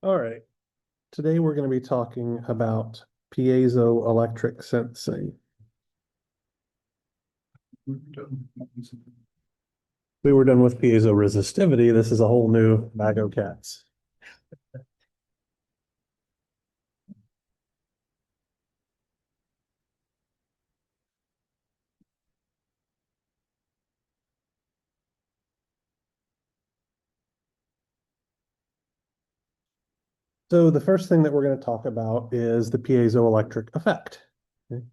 All right. Today we're going to be talking about piezoelectric sensing. We were done with piezoresistivity. This is a whole new bag of cats. So the first thing that we're going to talk about is the piezoelectric effect. Okay.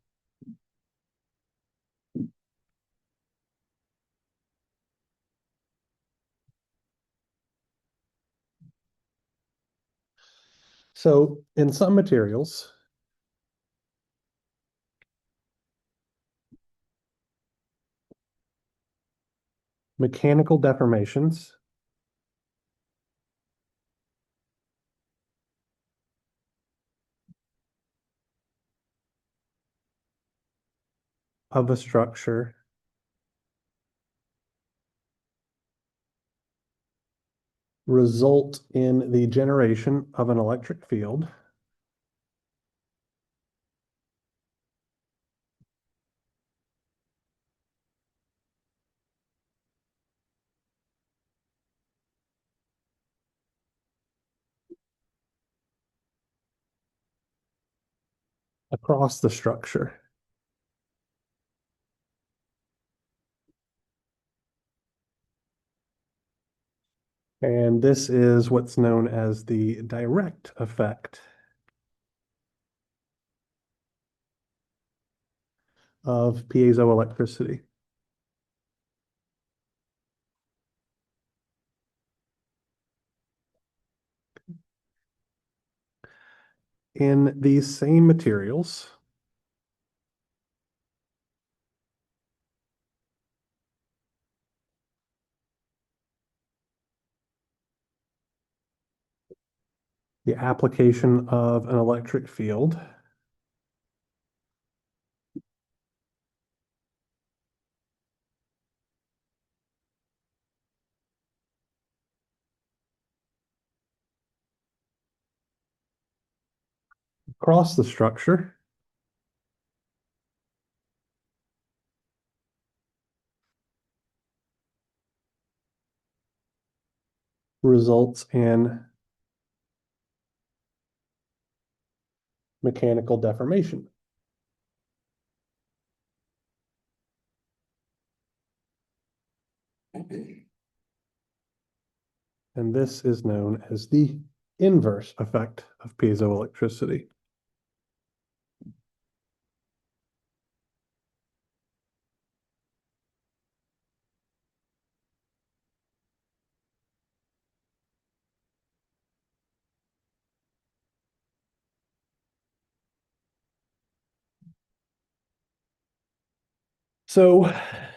So in some materials, mechanical deformations of a structure result in the generation of an electric field across the structure. And this is what's known as the direct effect of piezoelectricity. In these same materials, the application of an electric field across the structure results in mechanical deformation. And this is known as the inverse effect of piezoelectricity. So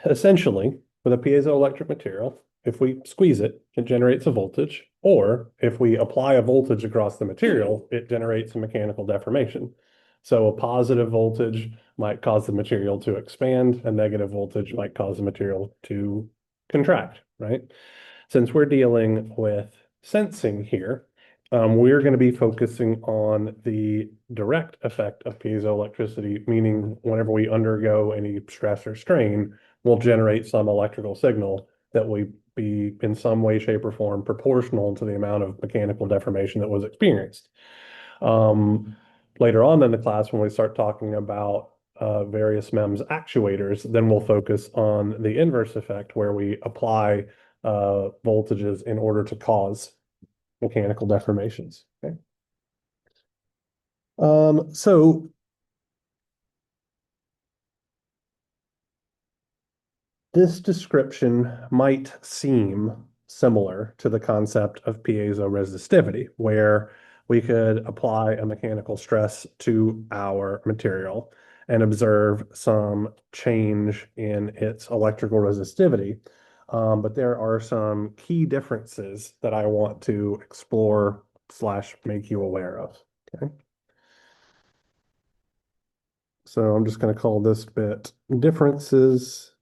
essentially, with a piezoelectric material, if we squeeze it, it generates a voltage, or if we apply a voltage across the material, it generates a mechanical deformation. So a positive voltage might cause the material to expand, a negative voltage might cause the material to contract, right? Since we're dealing with sensing here, we're going to be focusing on the direct effect of piezoelectricity, meaning whenever we undergo any stress or strain, we'll generate some electrical signal that will be in some way, shape, or form proportional to the amount of mechanical deformation that was experienced. Later on in the class, when we start talking about various MEMS actuators, then we'll focus on the inverse effect where we apply voltages in order to cause mechanical deformations. Okay. So this description might seem similar to the concept of piezoresistivity, where we could apply a mechanical stress to our material and observe some change in its electrical resistivity. But there are some key differences that I want to explore slash make you aware of. Okay. So I'm just going to call this bit differences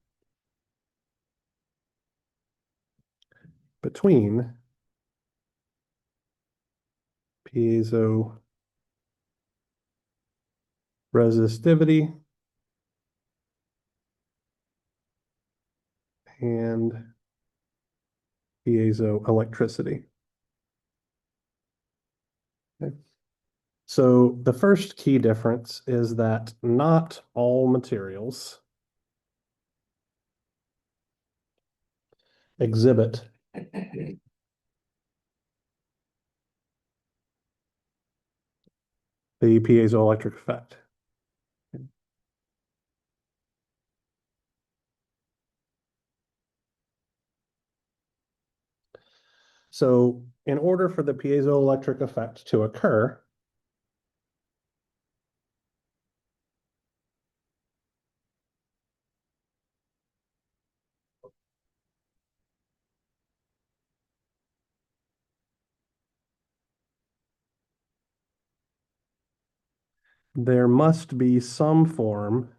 between piezo resistivity, and piezoelectricity. Okay. So the first key difference is that not all materials exhibit the piezoelectric effect. So in order for the piezoelectric effect to occur, there must be some form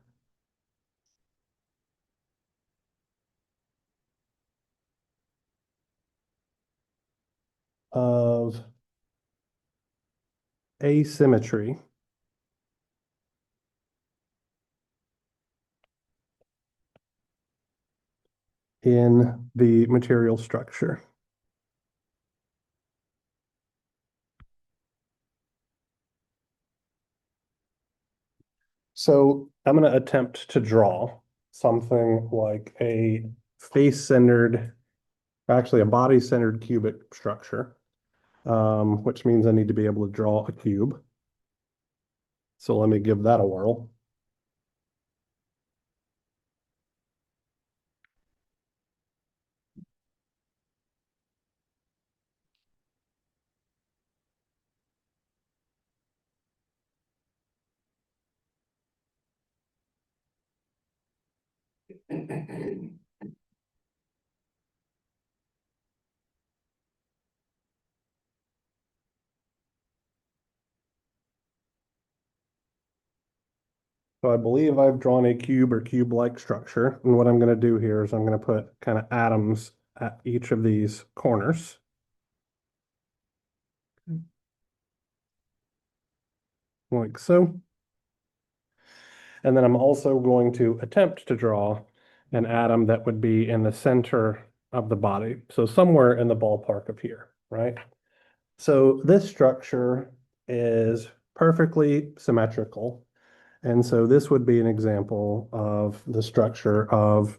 of asymmetry in the material structure. So I'm going to attempt to draw something like a face-centered, actually a body-centered cubic structure, which means I need to be able to draw a cube. So let me give that a whirl. So I believe I've drawn a cube or cube-like structure. And what I'm going to do here is I'm going to put kind of atoms at each of these corners. Like so. And then I'm also going to attempt to draw an atom that would be in the center of the body. So somewhere in the ballpark of here, right? So this structure is perfectly symmetrical. And so this would be an example of the structure of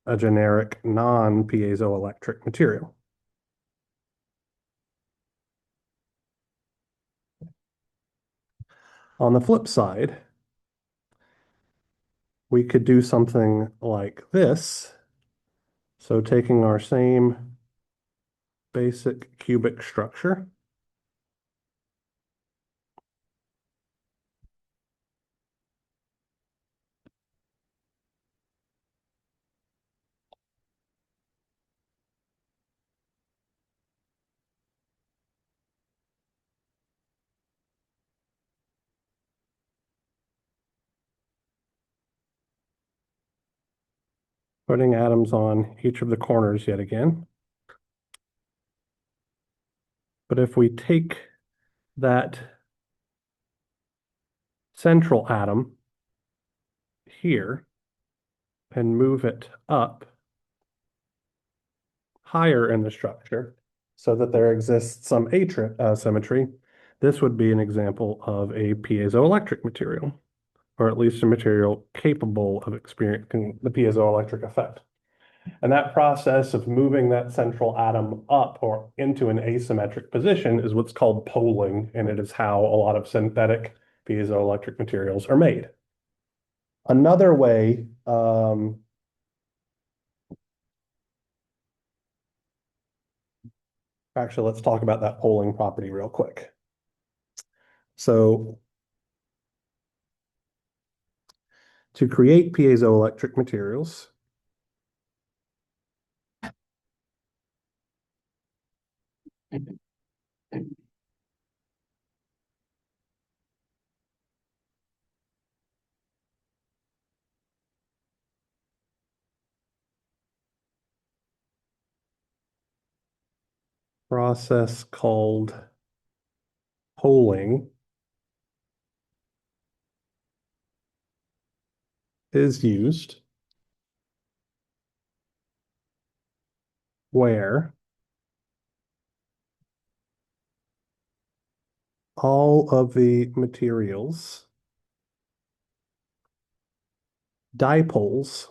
a generic non-piezoelectric material. On the flip side, we could do something like this. So taking our same basic cubic structure, putting atoms on each of the corners yet again. But if we take that central atom here and move it up higher in the structure so that there exists some asymmetry, this would be an example of a piezoelectric material, or at least a material capable of experiencing the piezoelectric effect. And that process of moving that central atom up or into an asymmetric position is what's called poling, and it is how a lot of synthetic piezoelectric materials are made. Another way, actually, let's talk about that poling property real quick. So to create piezoelectric materials, process called polling is used where all of the materials dipoles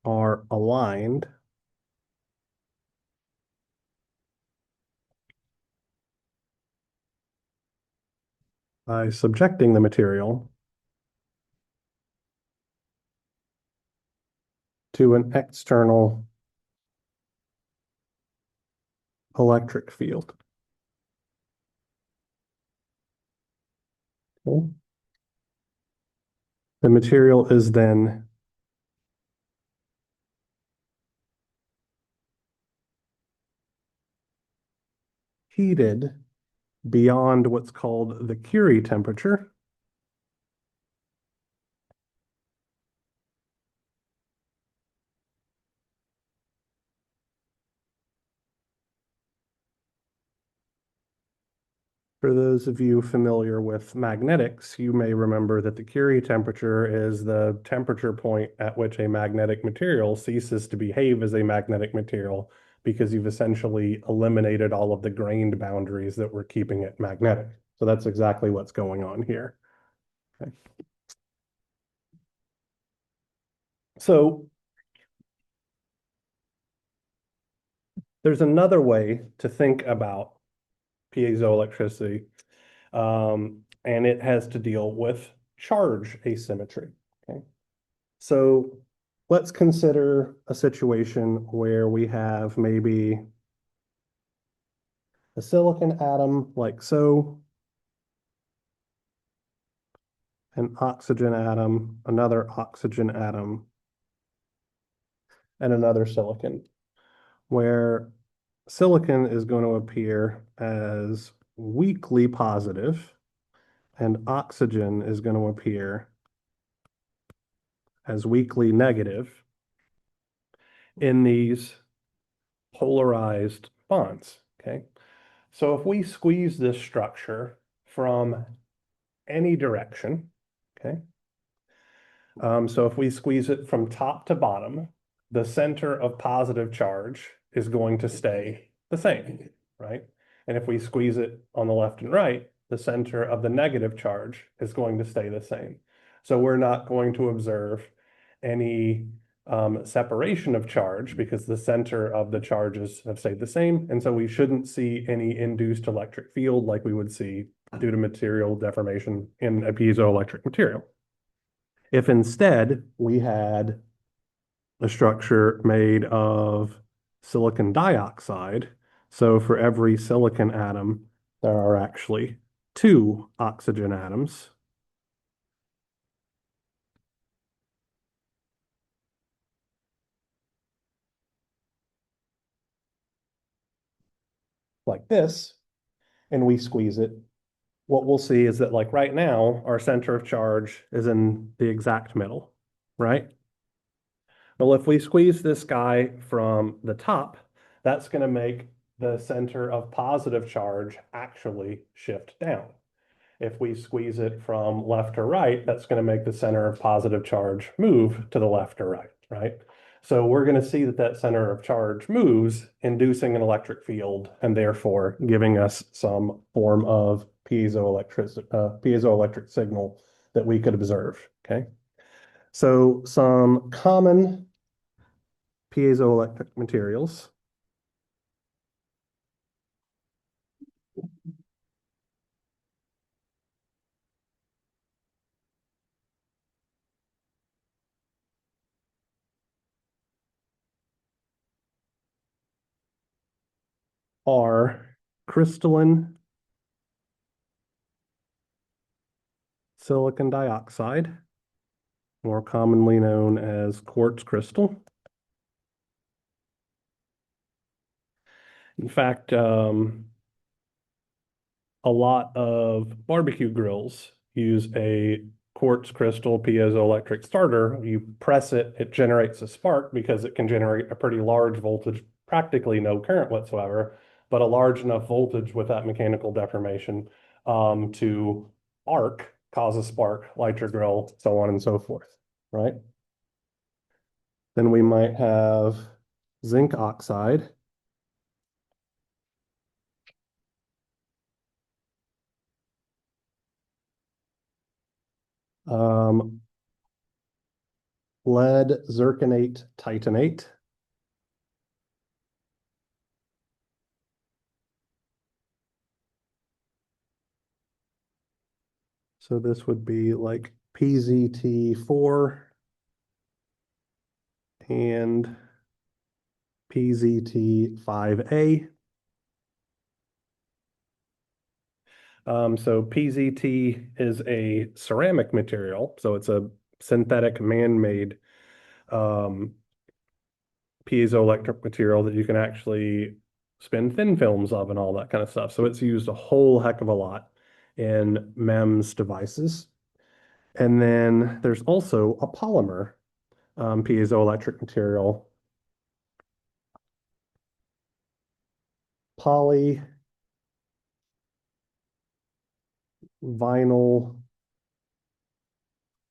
are aligned by subjecting the material to an external electric field. Okay. The material is then heated beyond what's called the Curie temperature. For those of you familiar with magnetics, you may remember that the Curie temperature is the temperature point at which a magnetic material ceases to behave as a magnetic material because you've essentially eliminated all of the grained boundaries that were keeping it magnetic. So that's exactly what's going on here. Okay. So there's another way to think about piezoelectricity, and it has to deal with charge asymmetry. Okay. So let's consider a situation where we have maybe a silicon atom like so, an oxygen atom, another oxygen atom, and another silicon, where silicon is going to appear as weakly positive and oxygen is going to appear as weakly negative in these polarized bonds, okay? So if we squeeze this structure from any direction, okay? So if we squeeze it from top to bottom, the center of positive charge is going to stay the same, right? And if we squeeze it on the left and right, the center of the negative charge is going to stay the same. So we're not going to observe any separation of charge because the center of the charges have stayed the same. And so we shouldn't see any induced electric field like we would see due to material deformation in a piezoelectric material. If instead we had a structure made of silicon dioxide, so for every silicon atom, there are actually two oxygen atoms. Like this, and we squeeze it, what we'll see is that like right now, our center of charge is in the exact middle, right? Well, if we squeeze this guy from the top, that's going to make the center of positive charge actually shift down. If we squeeze it from left to right, that's going to make the center of positive charge move to the left or right, right? So we're going to see that that center of charge moves, inducing an electric field and therefore giving us some form of piezoelectric signal that we could observe, okay? So some common piezoelectric materials are crystalline silicon dioxide, more commonly known as quartz crystal. In fact, a lot of barbecue grills use a quartz crystal piezoelectric starter. You press it, it generates a spark because it can generate a pretty large voltage, practically no current whatsoever, but a large enough voltage with that mechanical deformation to arc, cause a spark, light your grill, so on and so forth, right? Then we might have zinc oxide. Um, lead zirconate titanate. So this would be like PZT4 and PZT5A. So PZT is a ceramic material, so it's a synthetic man-made piezoelectric material that you can actually spin thin films of and all that kind of stuff. So it's used a whole heck of a lot in MEMS devices. And then there's also a polymer piezoelectric material, polyvinyl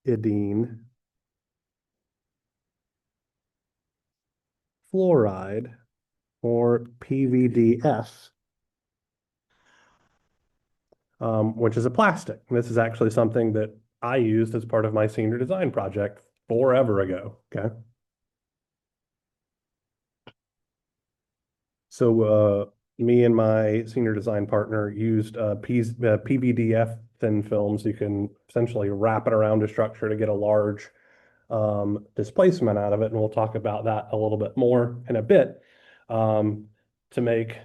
idine fluoride, or PVDF, which is a plastic. This is actually something that I used as part of my senior design project forever ago. Okay. So me and my senior design partner used PVDF thin films. You can essentially wrap it around a structure to get a large displacement out of it. And we'll talk about that a little bit more in a bit to make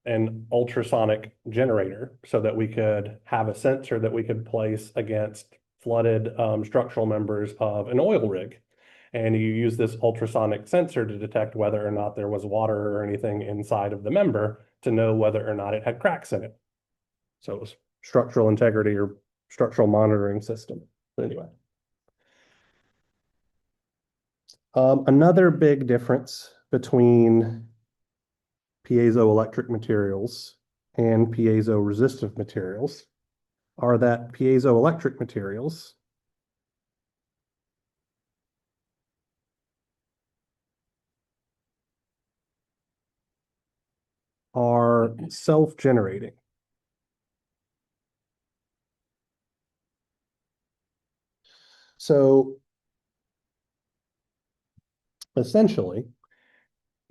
an ultrasonic generator so that we could have a sensor that we could place against flooded structural members of an oil rig. And you use this ultrasonic sensor to detect whether or not there was water or anything inside of the member to know whether or not it had cracks in it. So it was structural integrity or structural monitoring system. Anyway. Another big difference between piezoelectric materials and piezo-resistive materials are that piezoelectric materials are self-generating. So essentially,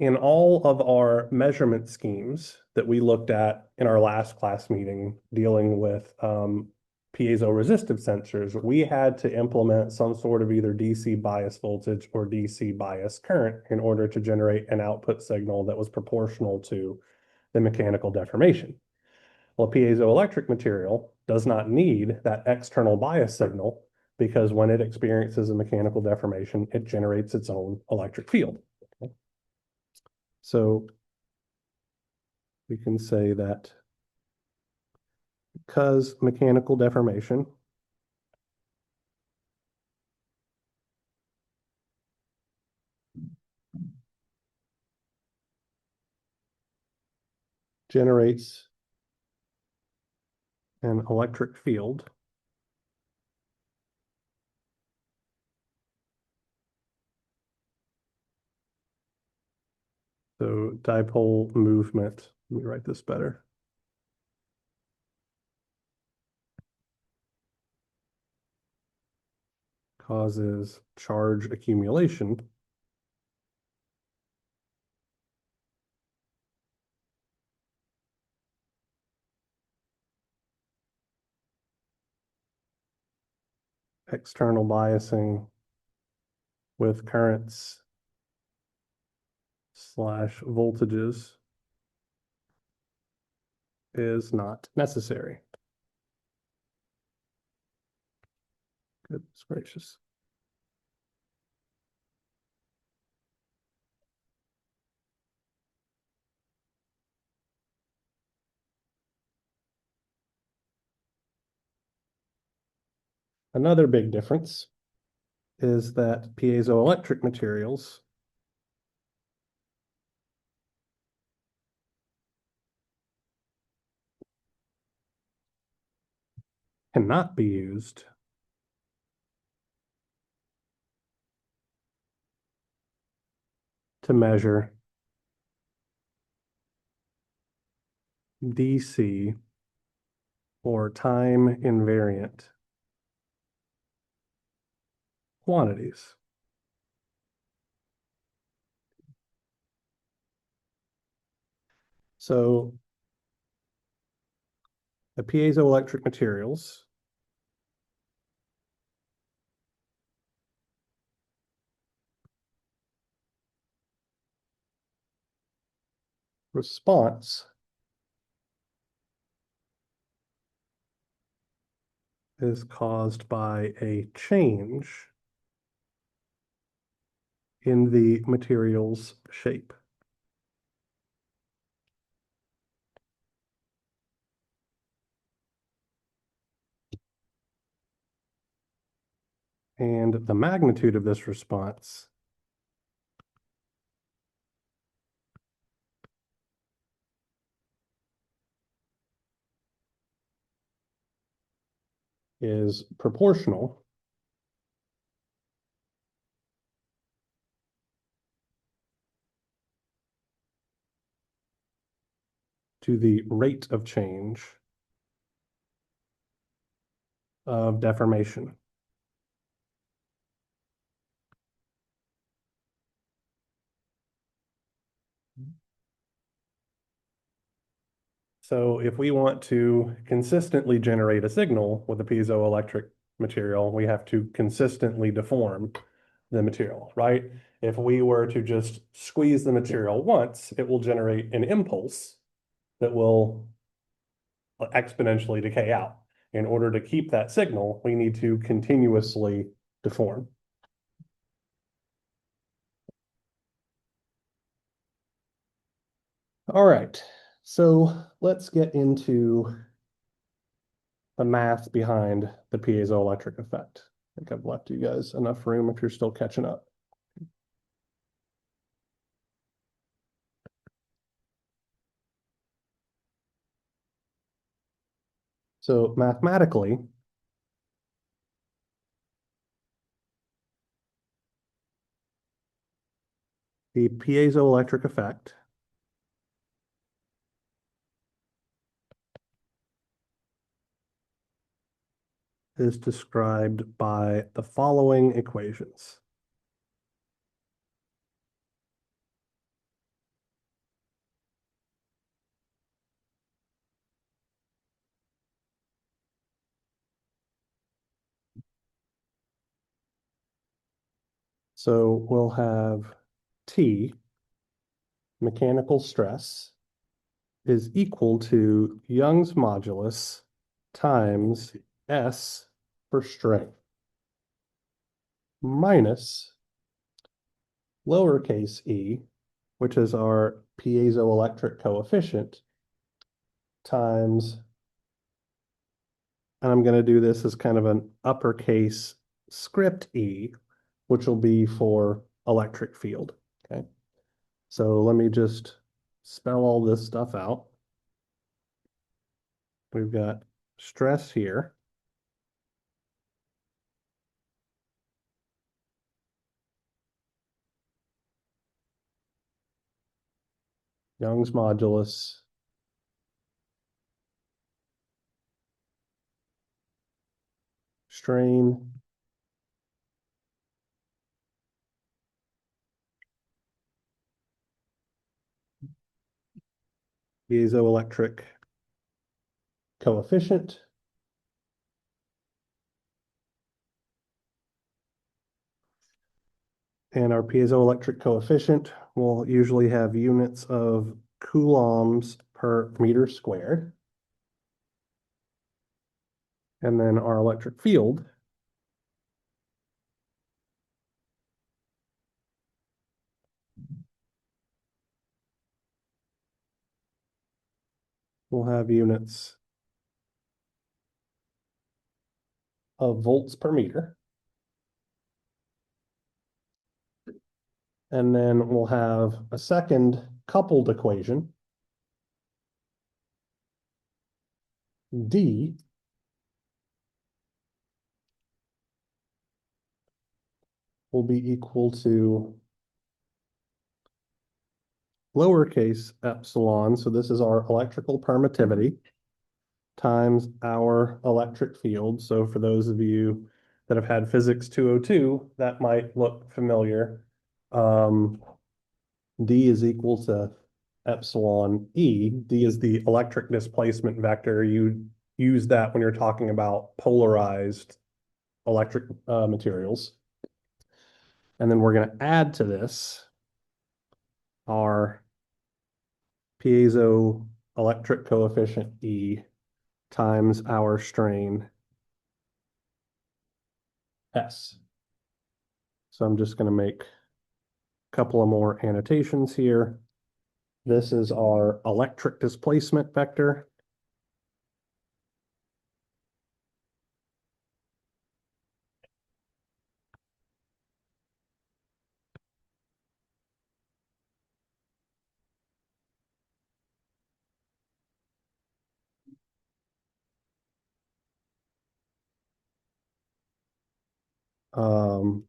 in all of our measurement schemes that we looked at in our last class meeting dealing with piezo-resistive sensors, we had to implement some sort of either DC bias voltage or DC bias current in order to generate an output signal that was proportional to the mechanical deformation. Well, a piezoelectric material does not need that external bias signal because when it experiences a mechanical deformation, it generates its own electric field. Okay. So we can say that because mechanical deformation generates an electric field, so dipole movement, let me write this better, causes charge accumulation external biasing with currents slash voltages is not necessary. Goodness gracious. Another big difference is that piezoelectric materials cannot be used to measure DC or time invariant quantities. So the piezoelectric materials response is caused by a change in the material's shape. And the magnitude of this response is proportional to the rate of change of deformation. So if we want to consistently generate a signal with a piezoelectric material, we have to consistently deform the material, right? If we were to just squeeze the material once, it will generate an impulse that will exponentially decay out. In order to keep that signal, we need to continuously deform. All right, so let's get into the math behind the piezoelectric effect. I think I've left you guys enough room if you're still catching up. So mathematically, the piezoelectric effect is described by the following equations. So we'll have T, mechanical stress, is equal to Young's modulus times S for strength minus lowercase e, which is our piezoelectric coefficient, times, and I'm going to do this as kind of an uppercase script e, which will be for electric field. Okay. So let me just spell all this stuff out. We've got stress here. Young's modulus strain piezoelectric coefficient and our piezoelectric coefficient will usually have units of coulombs per meter squared. And then our electric field will have units of volts per meter. And then we'll have a second coupled equation, D, will be equal to lowercase epsilon, so this is our electrical permittivity, times our electric field. So for those of you that have had Physics 202, that might look familiar. D is equal to epsilon E. D is the electric displacement vector. You use that when you're talking about polarized electric materials. And then we're going to add to this our piezoelectric coefficient E times our strain S. So I'm just going to make a couple of more annotations here. This is our electric displacement vector.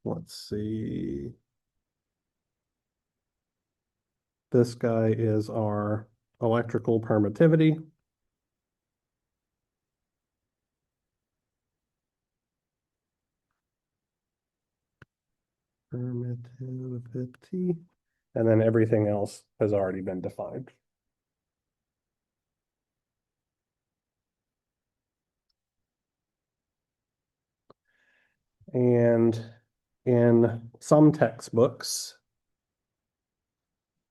Let's see. This guy is our electrical permittivity. Permittivity. And then everything else has already been defined. And in some textbooks,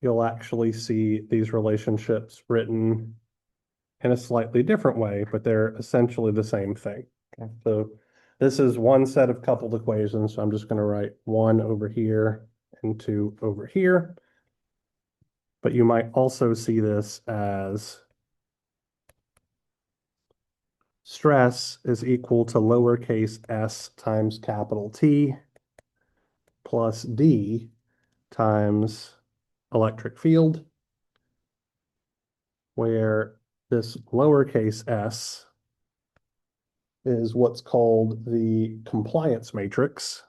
you'll actually see these relationships written in a slightly different way, but they're essentially the same thing. Okay. So this is one set of coupled equations. So I'm just going to write 1 over here and 2 over here. But you might also see this as stress is equal to lowercase s times capital T plus D times electric field, where this lowercase s is what's called the compliance matrix.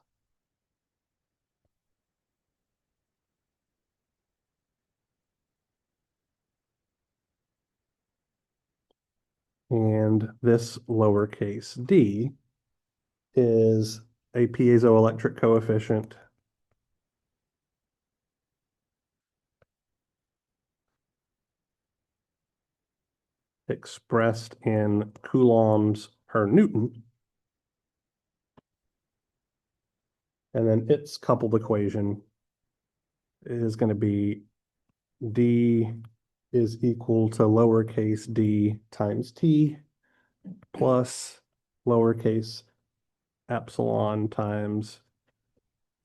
And this lowercase d is a piezoelectric coefficient expressed in coulombs per Newton. And then its coupled equation is going to be d is equal to lowercase d times t plus lowercase epsilon times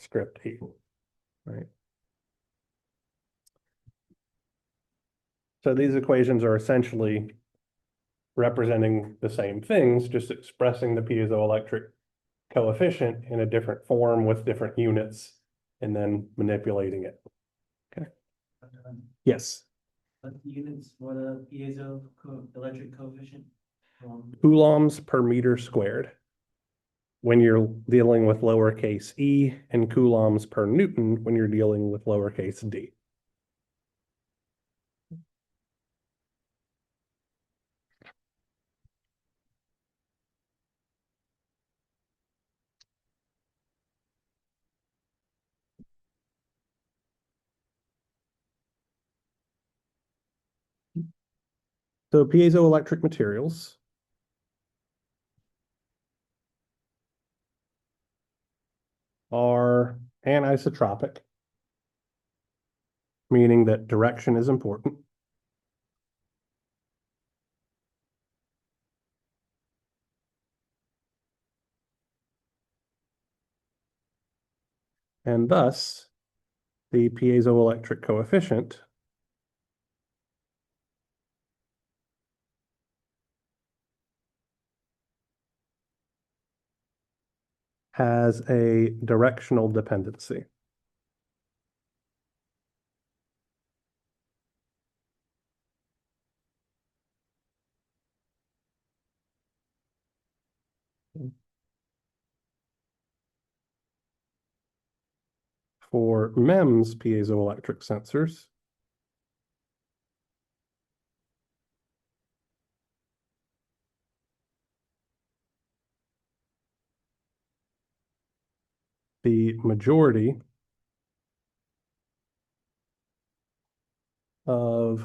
script e, right? So these equations are essentially representing the same things, just expressing the piezoelectric coefficient in a different form with different units and then manipulating it. Okay. Yes. What units, what a electric coefficient? Coulombs per meter squared. When you're dealing with lowercase e, and coulombs per Newton when you're dealing with lowercase d. So piezoelectric materials are anisotropic, meaning that direction is important. And thus, the piezoelectric coefficient has a directional dependency. For MEMS piezoelectric sensors, the majority of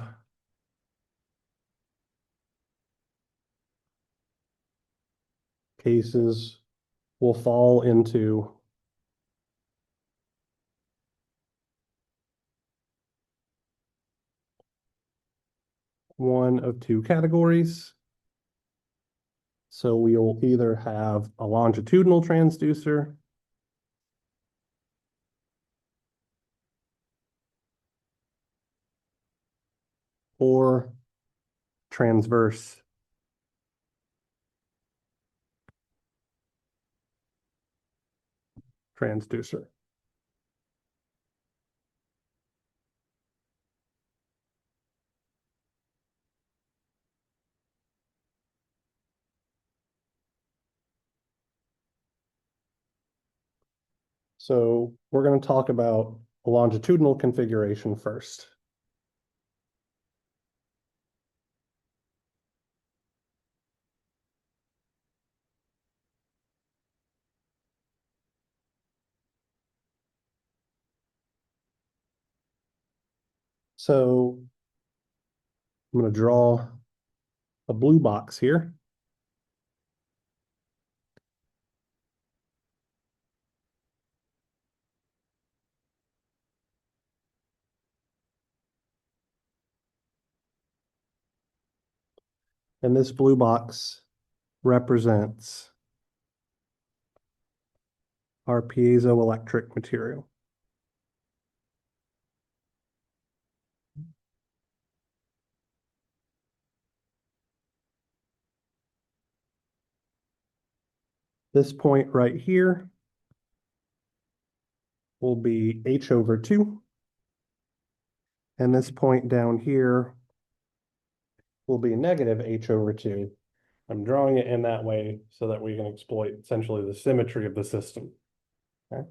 cases will fall into one of two categories. So we'll either have a longitudinal transducer or transverse transducer. So we're going to talk about a longitudinal configuration first. So I'm going to draw a blue box here. And this blue box represents our piezoelectric material. This point right here will be H over 2. And this point down here will be negative H over 2. I'm drawing it in that way so that we can exploit essentially the symmetry of the system. Okay.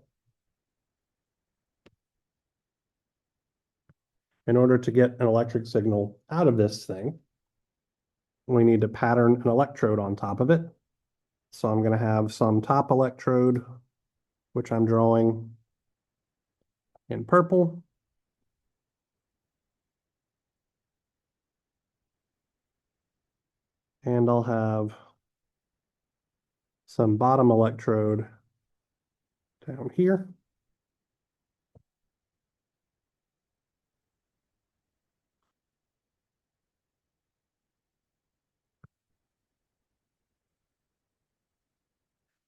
In order to get an electric signal out of this thing, we need to pattern an electrode on top of it. So I'm going to have some top electrode, which I'm drawing in purple. And I'll have some bottom electrode down here.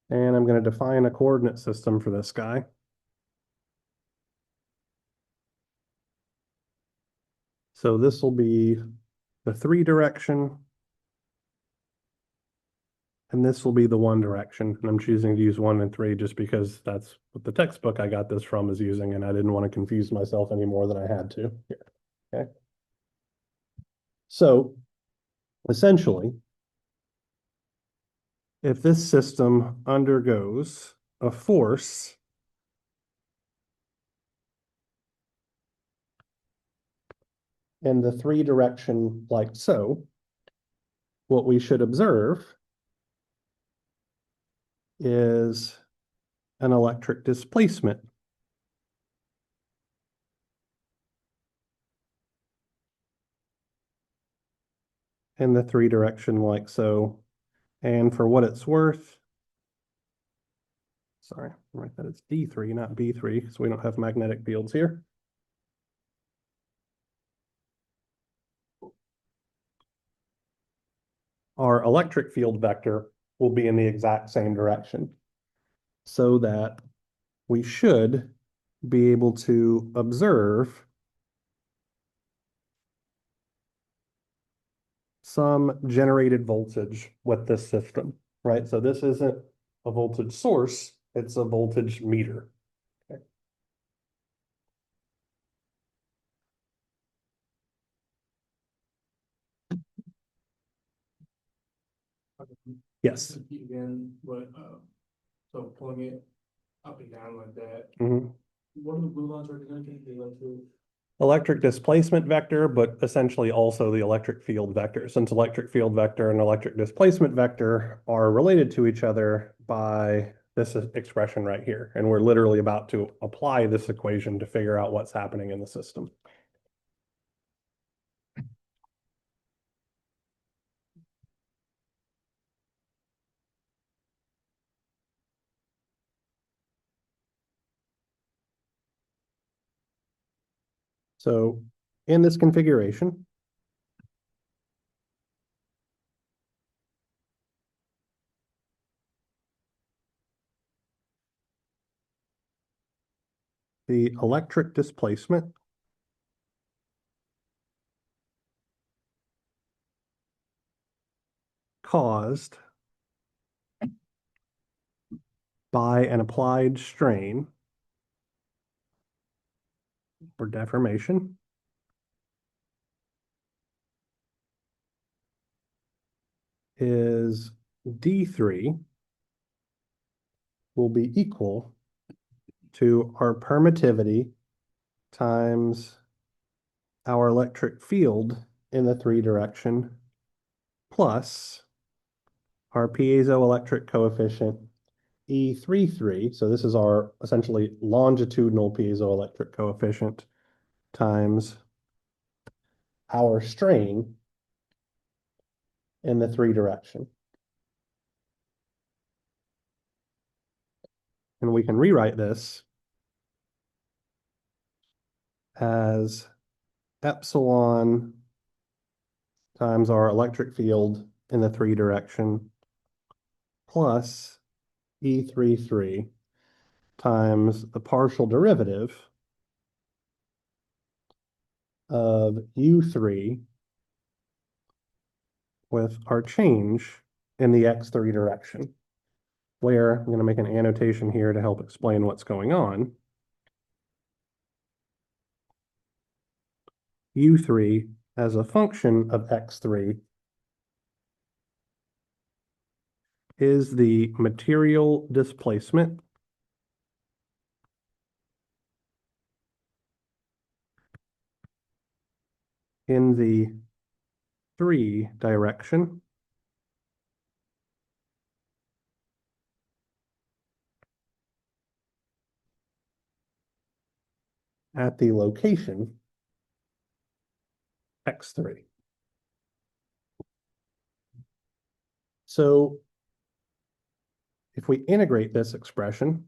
And I'm going to define a coordinate system for this guy. So this will be the 3 direction, and this will be the 1 direction. And I'm choosing to use 1 and 3 just because that's what the textbook I got this from is using, and I didn't want to confuse myself any more than I had to here. Okay. So essentially, if this system undergoes a force in the 3 direction like so, what we should observe is an electric displacement. In the 3 direction like so. And for what it's worth, sorry, write that it's D3, not B3, so we don't have magnetic fields here. Our electric field vector will be in the exact same direction, so that we should be able to observe some generated voltage with this system, right? So this isn't a voltage source, it's a voltage meter. Okay. Yes. Again, but so pulling it up and down like that. Mhm. What are the blue ones representing? The Electric displacement vector, but essentially also the electric field vector, since electric field vector and electric displacement vector are related to each other by this expression right here. And we're literally about to apply this equation to figure out what's happening in the system. So in this configuration, the electric displacement caused by an applied strain or deformation is D3 will be equal to our permittivity times our electric field in the 3 direction plus our piezoelectric coefficient E33. So this is our essentially longitudinal piezoelectric coefficient times our strain in the 3 direction. And we can rewrite this as epsilon times our electric field in the 3 direction plus E33 times the partial derivative of U3 with our change in the X3 direction, where I'm going to make an annotation here to help explain what's going on. U3 as a function of X3 is the material displacement in the 3 direction at the location X3. So if we integrate this expression,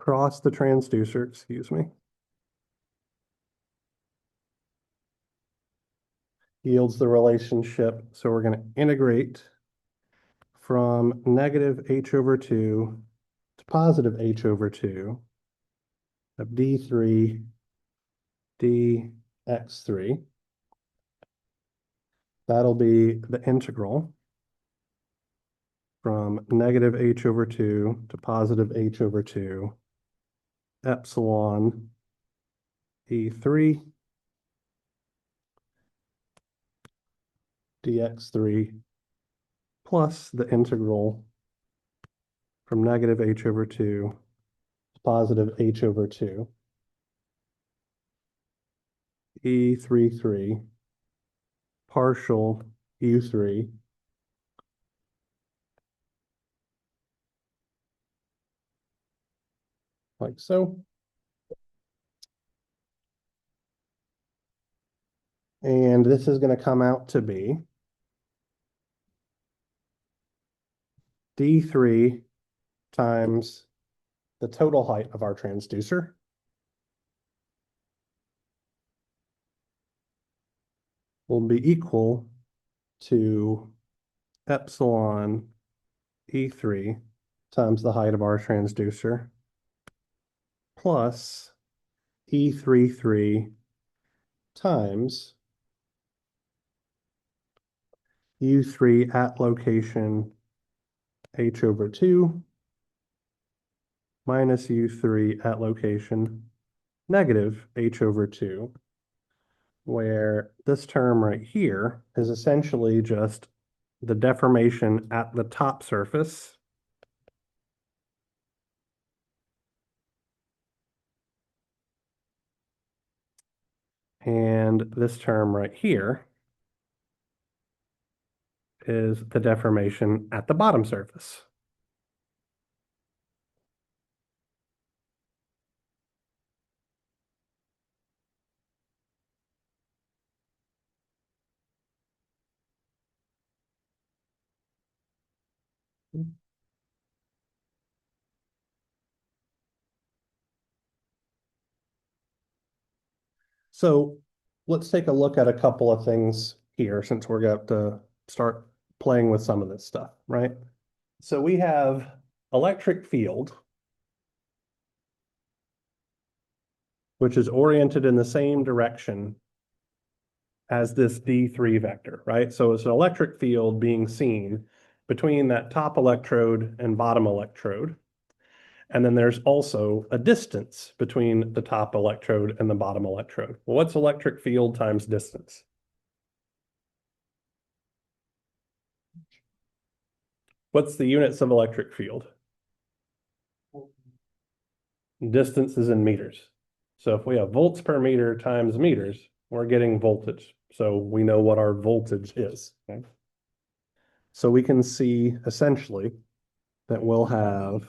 across the transducer, excuse me, yields the relationship. So we're going to integrate from negative h over 2 to positive h over 2 of d3 dx3. That'll be the integral from negative h over 2 to positive h over 2 epsilon e3 dx3 plus the integral from negative h over 2 to positive h over 2 e33 partial u3 like so. And this is going to come out to be D3 times the total height of our transducer will be equal to epsilon E3 times the height of our transducer plus E33 times U3 at location H over 2 minus U3 at location negative H over 2, where this term right here is essentially just the deformation at the top surface and this term right here is the deformation at the bottom surface. So let's take a look at a couple of things here since we're going to start playing with some of this stuff, right? So we have electric field, which is oriented in the same direction as this D3 vector, right? So it's an electric field being seen between that top electrode and bottom electrode. And then there's also a distance between the top electrode and the bottom electrode. Well, what's electric field times distance? What's the units of electric field? Distance is in meters. So if we have volts per meter times meters, we're getting voltage. So we know what our voltage is. Okay? So we can see essentially that we'll have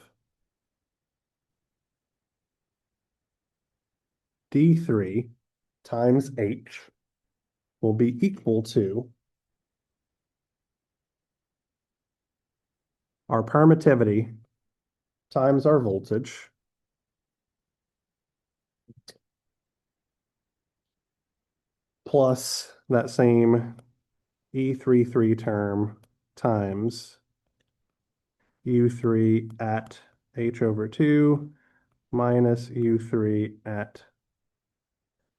D3 times H will be equal to our permittivity times our voltage plus that same E33 term times U3 at H over 2 minus U3 at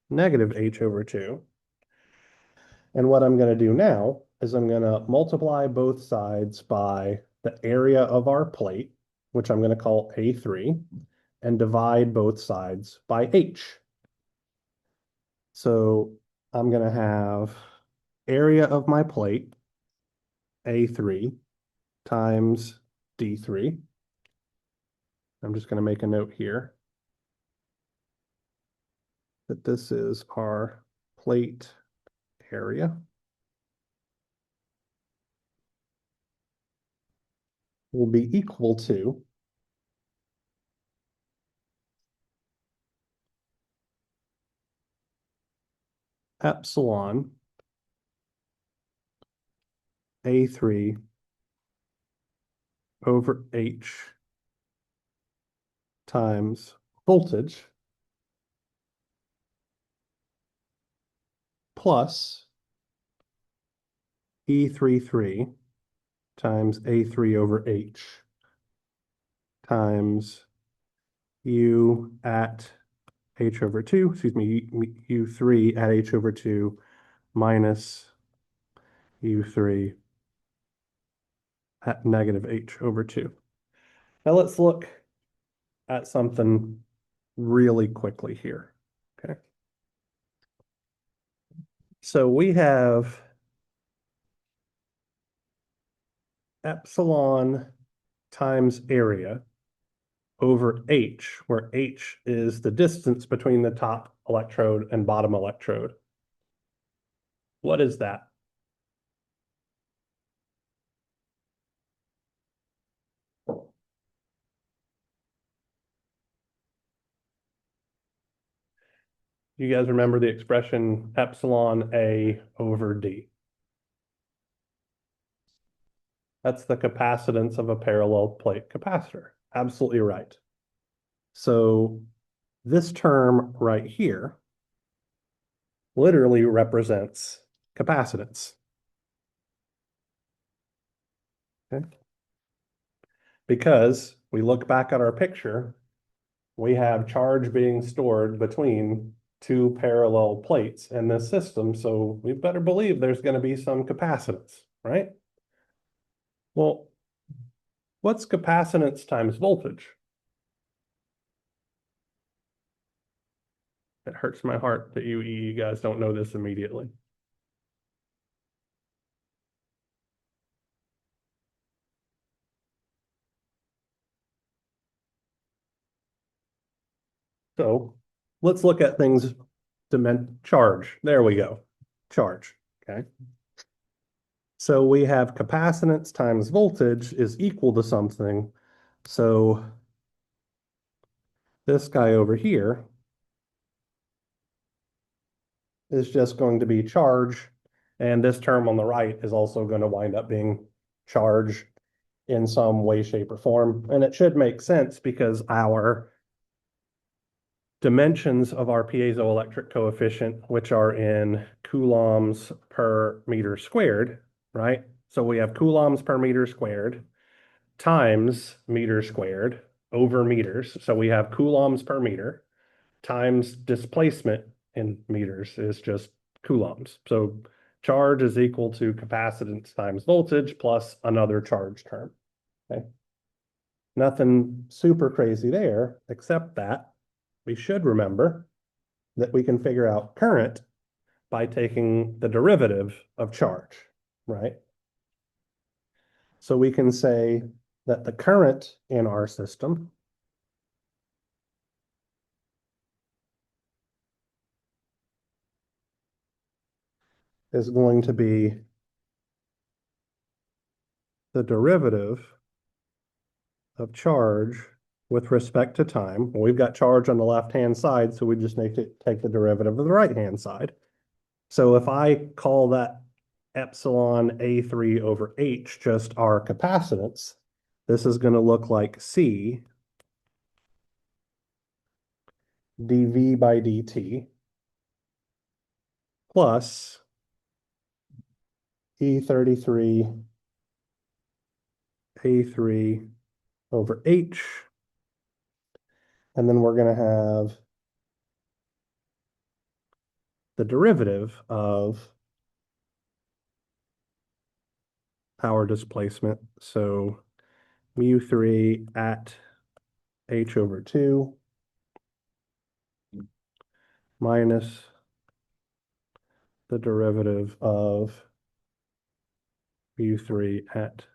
negative H over 2. And what I'm going to do now is I'm going to multiply both sides by the area of our plate, which I'm going to call A3, and divide both sides by H. So I'm going to have area of my plate, A3, times D3. I'm just going to make a note here that this is our plate area. Will be equal to epsilon A3 over H times voltage plus E33 times A3 over H times U at H over 2, excuse me, U3 at H over 2 minus U3 at negative H over 2. Now let's look at something really quickly here, okay? So we have epsilon times area over H, where H is the distance between the top electrode and bottom electrode. What is that? You guys remember the expression epsilon A over D? That's the capacitance of a parallel plate capacitor. Absolutely right. So this term right here literally represents capacitance. Okay? Because we look back at our picture, we have charge being stored between two parallel plates in this system, so we better believe there's going to be some capacitance, right? Well, what's capacitance times voltage? It hurts my heart that you guys don't know this immediately. So let's look at things charge. There we go. Charge. Okay. So we have capacitance times voltage is equal to something. So this guy over here is just going to be charge. And this term on the right is also going to wind up being charge in some way, shape, or form. And it should make sense because our dimensions of our piezoelectric coefficient, which are in coulombs per meter squared, right? So we have coulombs per meter squared times meter squared over meters. So we have coulombs per meter times displacement in meters is just coulombs. So charge is equal to capacitance times voltage plus another charge term. Okay. Nothing super crazy there, except that we should remember that we can figure out current by taking the derivative of charge, right? So we can say that the current in our system is going to be the derivative of charge with respect to time. Well, we've got charge on the left-hand side, so we just need to take the derivative of the right-hand side. So if I call that epsilon A3 over H just our capacitance, this is going to look like C dV by dt plus E33 A3 over H. And then we're going to have the derivative of our displacement. So mu3 at H over 2 minus the derivative of mu3 at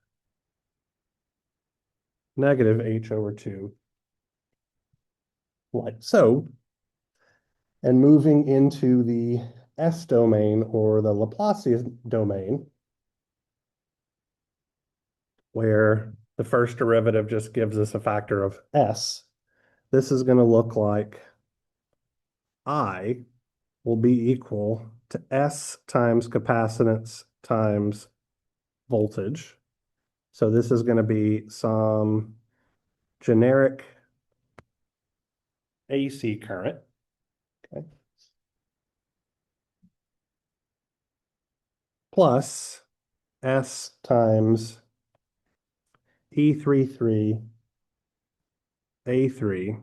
negative H over 2 like so. And moving into the S domain or the Laplacian domain, where the first derivative just gives us a factor of S, this is going to look like I will be equal to S times capacitance times voltage. So this is going to be some generic AC current. Okay. Plus S times E33 A3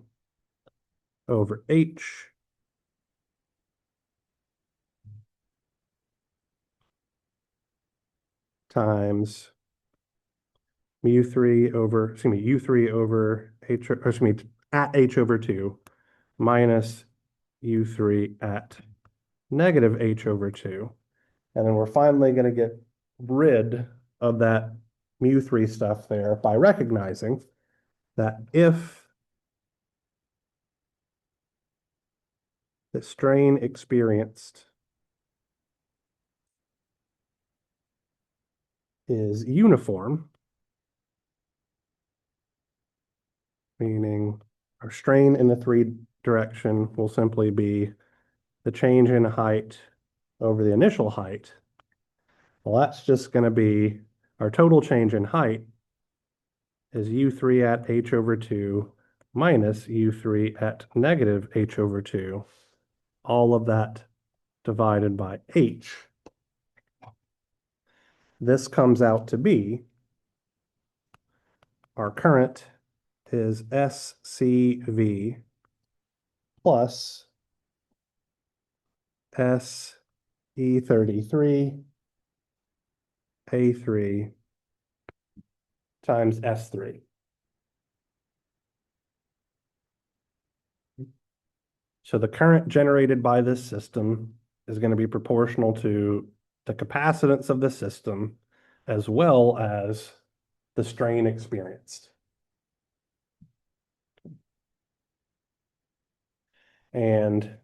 over H times mu3 over, excuse me, U3 over H, or excuse me, at H over 2 minus U3 at negative H over 2. And then we're finally going to get rid of that mu3 stuff there by recognizing that if the strain experienced is uniform, meaning our strain in the three direction will simply be the change in height over the initial height. Well, that's just going to be our total change in height is U3 at H over 2 minus U3 at negative H over 2. All of that divided by H. This comes out to be our current is SCV plus SE33 A3 times S3. So the current generated by this system is going to be proportional to the capacitance of the system as well as the strain experienced. And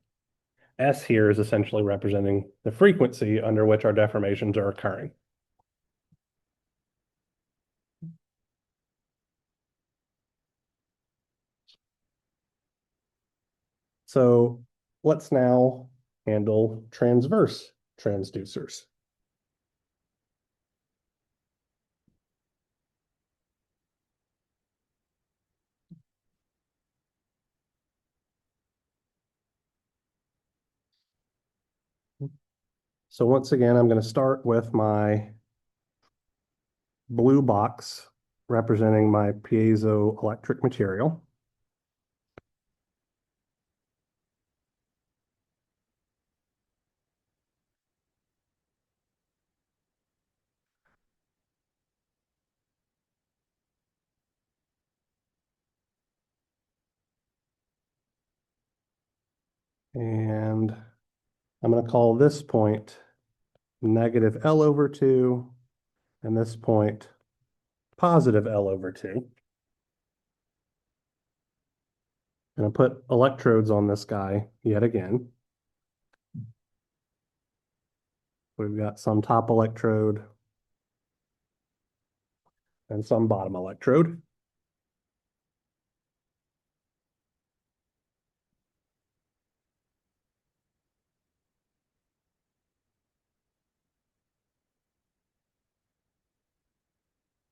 S here is essentially representing the frequency under which our deformations are occurring. So let's now handle transverse transducers. So once again, I'm going to start with my blue box representing my piezoelectric material. And I'm going to call this point negative L over 2 and this point positive L over 2. I'm going to put electrodes on this guy yet again. We've got some top electrode and some bottom electrode.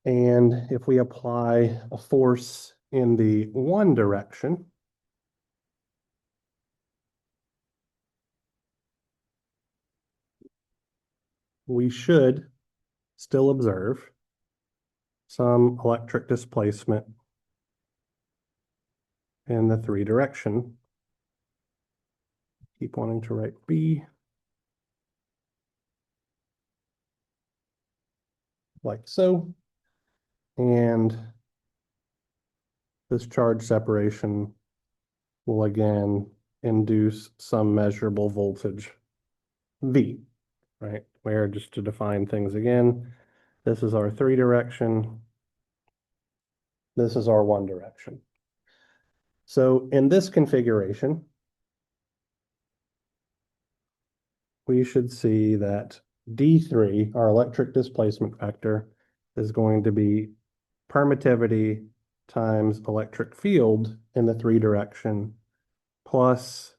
And if we apply a force in the one direction, we should still observe some electric displacement in the three direction. Keep wanting to write B. Like so. And this charge separation will again induce some measurable voltage V, right? Where, just to define things again, this is our three direction. This is our one direction. So in this configuration, we should see that D3, our electric displacement vector, is going to be permittivity times electric field in the three direction plus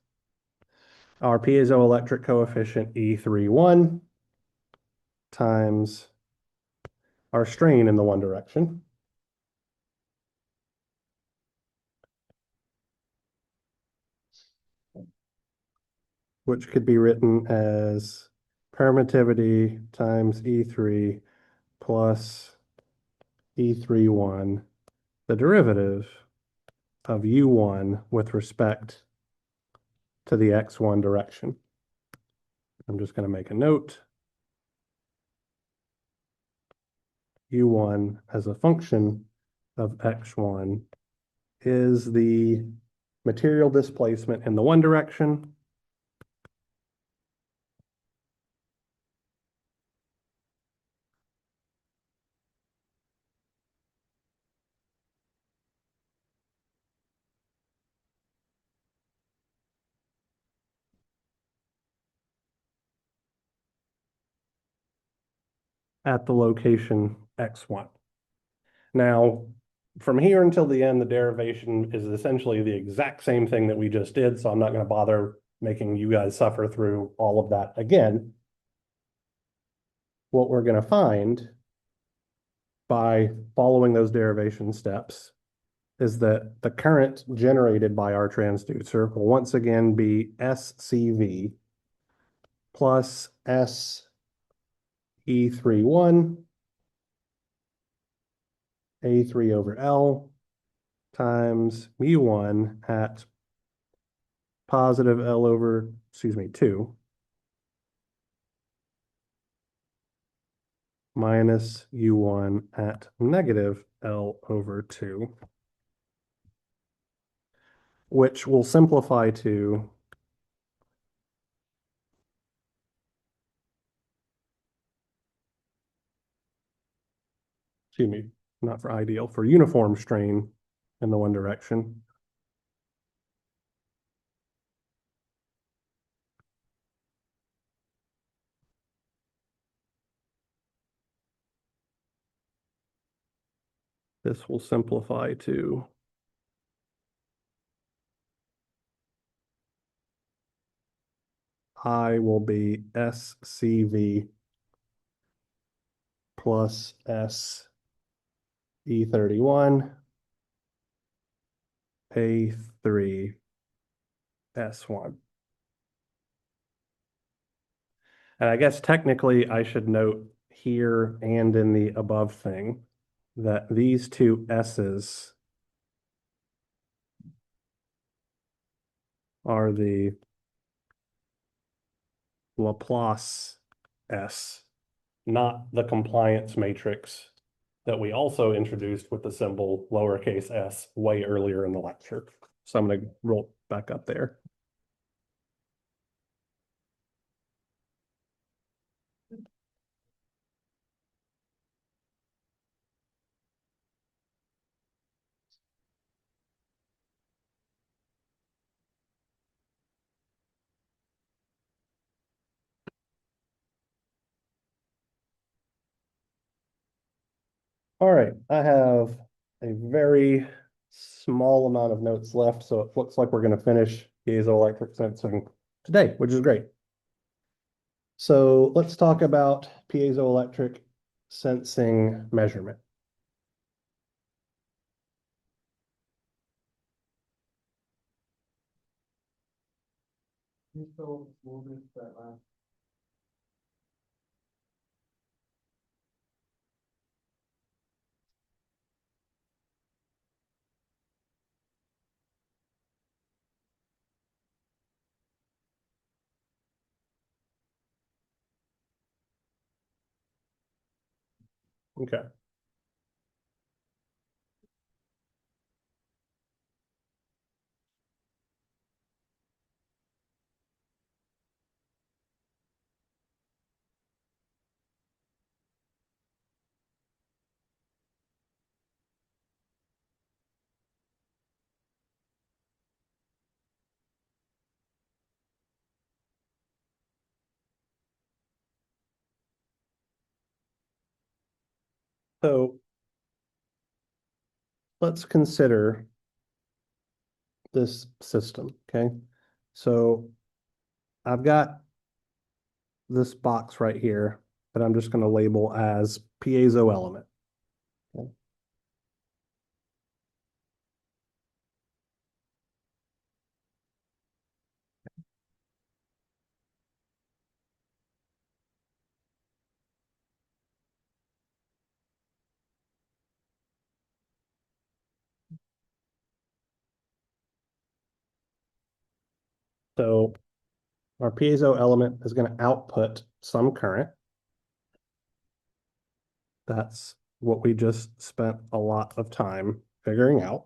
our piezoelectric coefficient E31 times our strain in the one direction. Which could be written as permittivity times E3 plus E31, the derivative of U1 with respect to the X1 direction. I'm just going to make a note. U1 as a function of X1 is the material displacement in the one direction at the location X1. Now, from here until the end, the derivation is essentially the exact same thing that we just did, so I'm not going to bother making you guys suffer through all of that again. What we're going to find by following those derivation steps is that the current generated by our transducer will once again be SCV plus SE31 A3 over L times mu1 at positive L over, 2 minus U1 at negative L over 2, which will simplify to excuse me, not for ideal, for uniform strain in the one direction. This will simplify to I will be SCV plus SE31 A3 S1. And I guess technically I should note here and in the above thing that these two S's are the Laplace S, not the compliance matrix that we also introduced with the symbol lowercase s way earlier in the lecture. So I'm going to roll back up there. All right, I have a very small amount of notes left, so it looks like we're going to finish piezoelectric sensing today, which is great. So let's talk about piezoelectric sensing measurement. Okay. So let's consider this system, okay? So I've got this box right here that I'm just going to label as piezo element. Okay. So our piezo element is going to output some current. That's what we just spent a lot of time figuring out.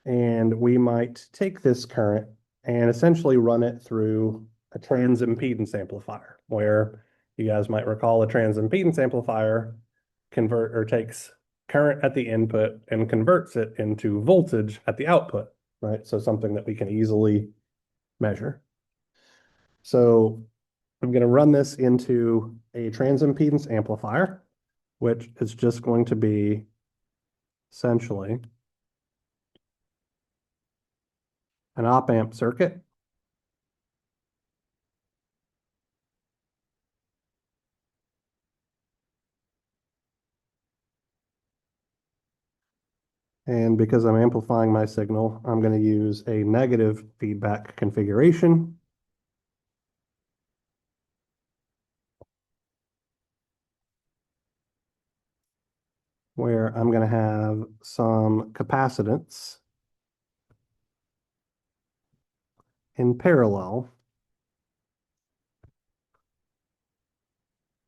And we might take this current and essentially run it through a transimpedance amplifier, where you guys might recall a transimpedance amplifier takes current at the input and converts it into voltage at the output, right? So something that we can easily measure. So I'm going to run this into a transimpedance amplifier, which is just going to be essentially an op-amp circuit. And because I'm amplifying my signal, I'm going to use a negative feedback configuration. Where I'm going to have some capacitance in parallel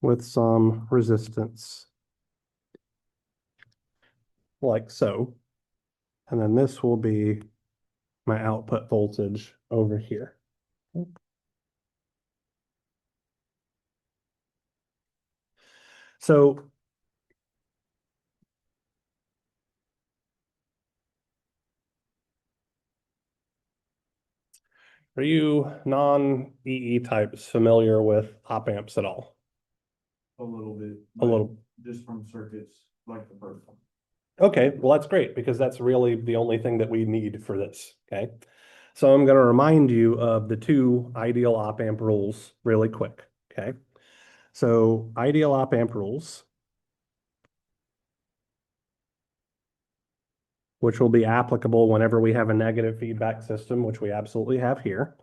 with some resistance like so. And then this will be my output voltage over here. So Are you non-EE types familiar with op amps at all? A little bit. A little. Just from circuits like the first one. Okay, well, that's great because that's really the only thing that we need for this, okay? So I'm going to remind you of the two ideal op amp rules really quick, okay? So ideal op amp rules, which will be applicable whenever we have a negative feedback system, which we absolutely have here.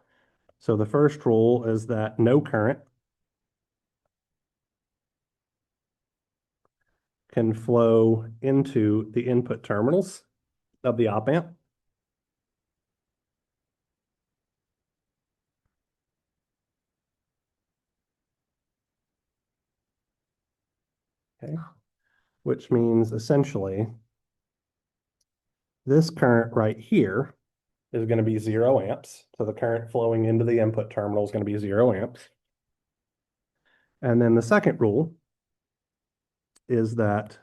So the first rule is that no current can flow into the input terminals of the op amp. Okay, which means essentially this current right here is going to be 0 amps. So the current flowing into the input terminal is going to be 0 amps. And then the second rule is that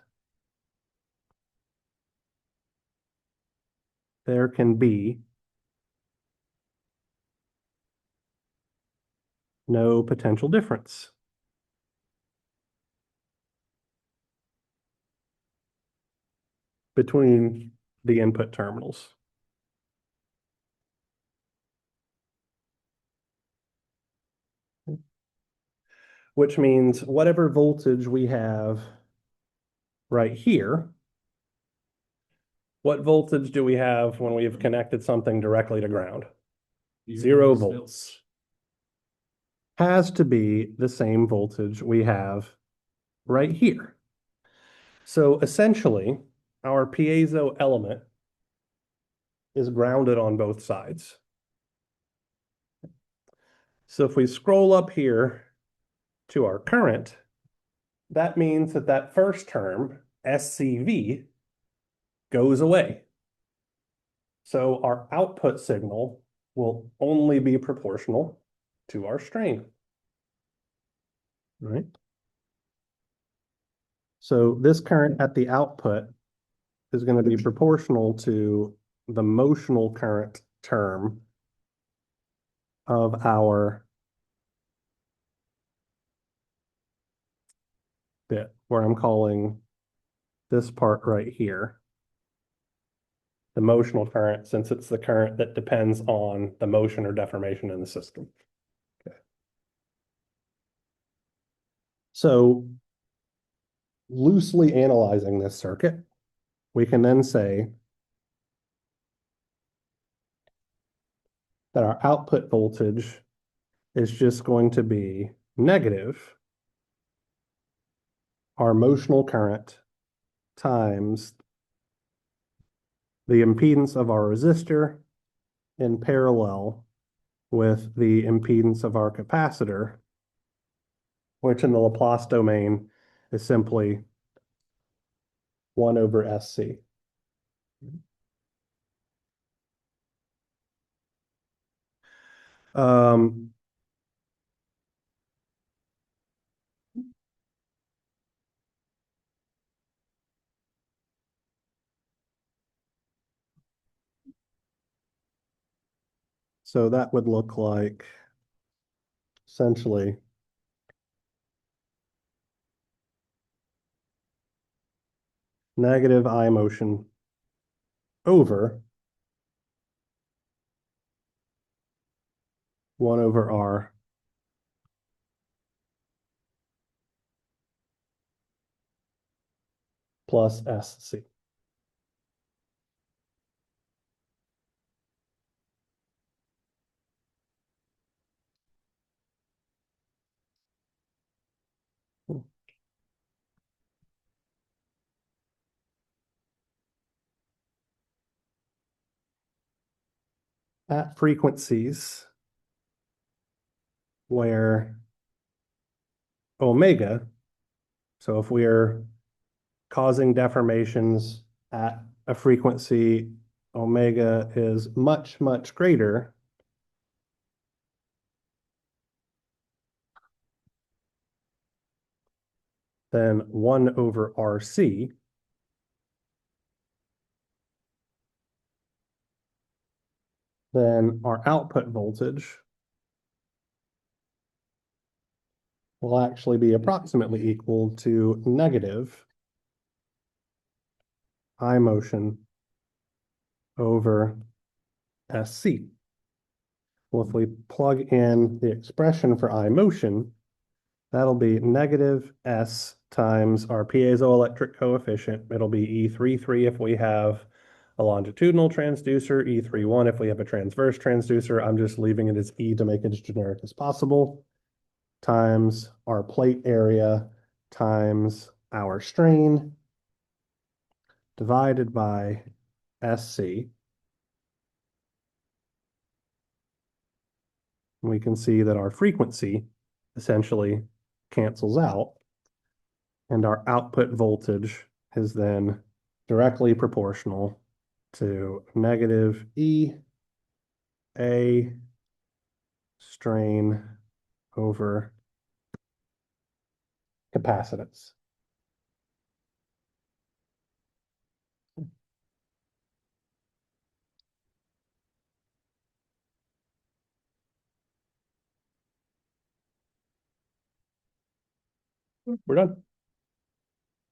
there can be no potential difference between the input terminals. Which means whatever voltage we have right here, what voltage do we have when we have connected something directly to ground? 0 volts. Has to be the same voltage we have right here. So essentially, our piezo element is grounded on both sides. So if we scroll up here to our current, that means that that first term, SCV, goes away. So our output signal will only be proportional to our strain. Right? So this current at the output is going to be proportional to the motional current term of our bit, where I'm calling this part right here the motional current, since it's the current that depends on the motion or deformation in the system. Okay. So loosely analyzing this circuit, we can then say that our output voltage is just going to be negative our motional current times the impedance of our resistor in parallel with the impedance of our capacitor, which in the Laplace domain is simply 1 over SC. So that would look like essentially negative I motion over 1 over R plus SC. At frequencies where omega, so if we're causing deformations at a frequency omega is much, much greater than 1 over RC, then our output voltage will actually be approximately equal to negative I motion over SC. Well, if we plug in the expression for I motion, that'll be negative S times our piezoelectric coefficient. It'll be E33 if we have a longitudinal transducer, E31 if we have a transverse transducer. I'm just leaving it as E to make it as generic as possible, times our plate area times our strain divided by SC. We can see that our frequency essentially cancels out, and our output voltage is then directly proportional to negative EA strain over capacitance. We're done.